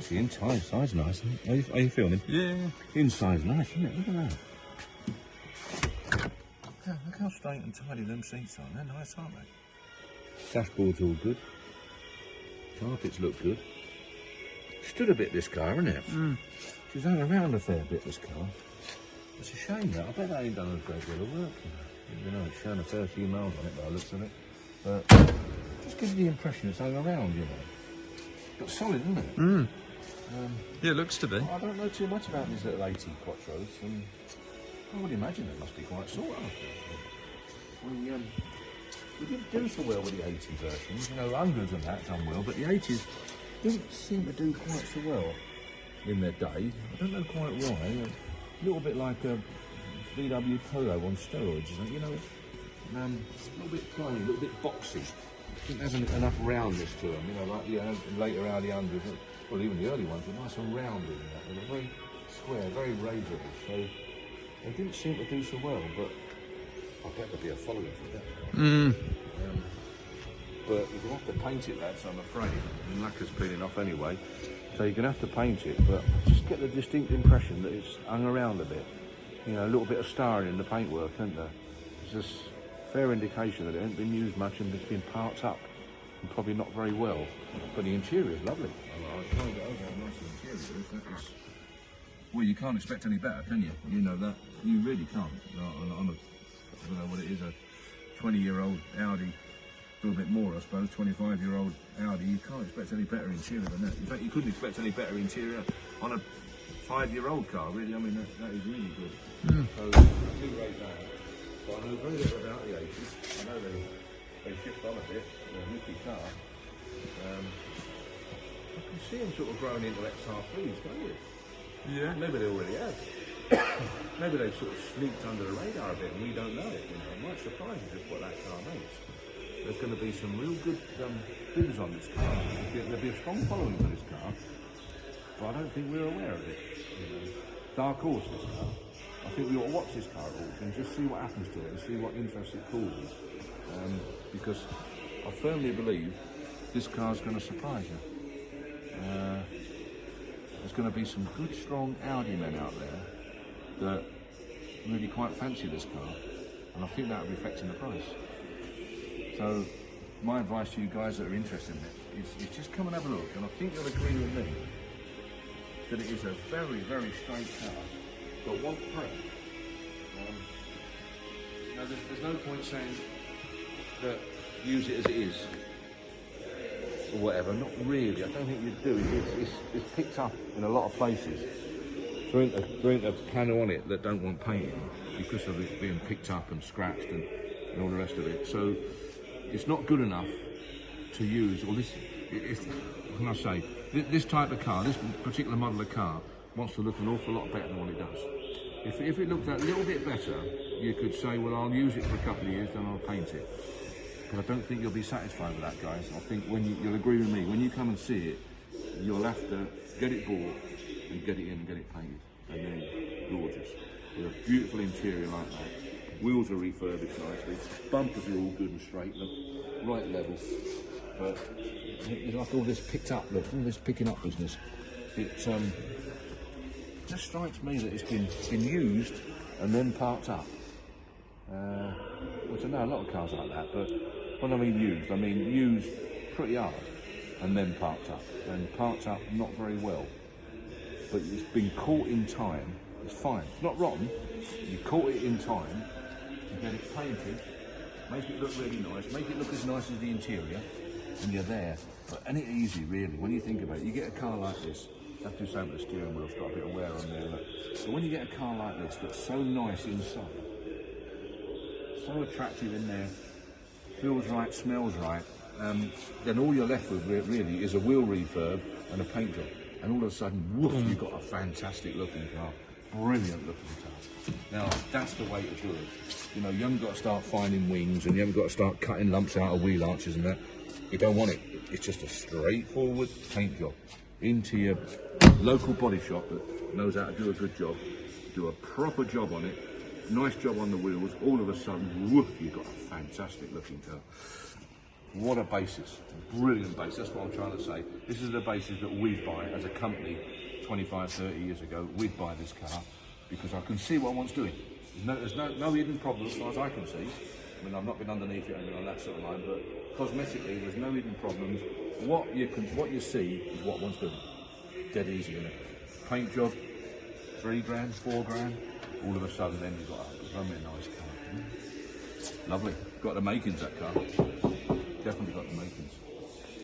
actually inside's nice, isn't it? Are you feeling? Yeah. Inside's nice, isn't it? Look at that. Look how straight and tidy them seats are. They're nice, aren't they? Dashboard's all good. Carpets look good. Stood a bit, this car, isn't it? She's hung around a fair bit, this car. It's a shame that. I bet they ain't done a great deal of work. You know, it's shown a fair few miles on it by the looks of it. But just gives you the impression it's hung around, you know. But solid, isn't it? Yeah, it looks to be. I don't know too much about these little 80 Quattros. I would imagine they must be quite sought after. We didn't do so well with the 80 versions. You know, 100s and that done well, but the 80s didn't seem to do quite so well in their day. I don't know quite why. A little bit like a VW Polo on steroids, you know. A little bit plain, a little bit boxy. I think there's enough roundness to them, you know, like the later Audi 100s, well, even the early ones were nice and rounded and that. They were very square, very razorable, so they didn't seem to do so well, but I bet there'll be a following for that. But you're going to have to paint it, lads, I'm afraid. The lacquer's peeling off anyway, so you're going to have to paint it, but I just get the distinct impression that it's hung around a bit. You know, a little bit of starring in the paintwork, isn't there? It's just fair indication that it hasn't been used much and it's been parked up, and probably not very well. But the interior's lovely. I can't get over how nice the interior is. Well, you can't expect any better, can you? You know that. You really can't. On a, I don't know what it is, a 20-year-old Audi, a little bit more, I suppose, 25-year-old Audi, you can't expect any better interior than that. In fact, you couldn't expect any better interior on a 5-year-old car, really. I mean, that is really good. So, I do rate that. But I know very little about the 80s. I know they shift on a bit, they're a nippy car. I can see them sort of growing into XR3s, can't you? Yeah. Maybe they already have. Maybe they've sort of sneaked under the radar a bit and we don't know it. You know, it might surprise you just what that car makes. There's going to be some real good bidders on this car. There'll be a strong following for this car, but I don't think we're aware of it. You know, dark horse, this car. I think we ought to watch this car at auction, just see what happens to it and see what interest it causes. Because I firmly believe this car's going to surprise you. There's going to be some good, strong Audi men out there that really quite fancy this car, and I think that will be affecting the price. So my advice to you guys that are interested in it is just come and have a look, and I think you'll agree with me that it is a very, very straight car, but one prep. Now there's no point saying that use it as it is, or whatever, not really, I don't think you do. It's picked up in a lot of places. There ain't a panel on it that don't want painting because of it being picked up and scratched and all the rest of it. So it's not good enough to use, or this, what can I say, this type of car, this particular model of car wants to look an awful lot better than what it does. If it looked that little bit better, you could say, well, I'll use it for a couple of years, then I'll paint it. But I don't think you'll be satisfied with that, guys. I think you'll agree with me, when you come and see it, you'll have to get it bought and get it in and get it painted. And then gorgeous. With a beautiful interior like that. Wheels are refurbished nicely. Bumpers are all good and straight, look right level. But it's like all this picked up, look, all this picking up business. It just strikes me that it's been used and then parked up. Which I know a lot of cars like that, but when I mean used pretty hard and then parked up. And parked up not very well. But it's been caught in time, it's fine. It's not rotten, you caught it in time, you get it painted, make it look really nice, make it look as nice as the interior, and you're there. But ain't it easy, really, when you think about it. You get a car like this, you have to do something with the steering wheel, it's got a bit of wear on there. But when you get a car like this that's so nice inside, so attractive in there, feels right, smells right, then all you're left with really is a wheel refurb and a paint job. And all of a sudden, woof, you've got a fantastic looking car, brilliant looking car. Now, that's the way to do it. You know, you haven't got to start finding wings and you haven't got to start cutting lumps out of wheel arches and that. You don't want it. It's just a straightforward paint job. Into your local body shop that knows how to do a good job, do a proper job on it, nice job on the wheels, all of a sudden, woof, you've got a fantastic looking car. What a basis. Brilliant basis. That's what I'm trying to say. This is the basis that we'd buy as a company 25, 30 years ago. We'd buy this car because I can see what one's doing. There's no hidden problem as far as I can see. I mean, I've not been underneath it or anything on that sort of line, but cosmetically, there's no hidden problems. What you see is what one's doing. Dead easy, isn't it? Paint job, 3 grand, 4 grand. All of a sudden, then you've got a blooming nice car. Lovely. Got the makings, that car. Definitely got the makings.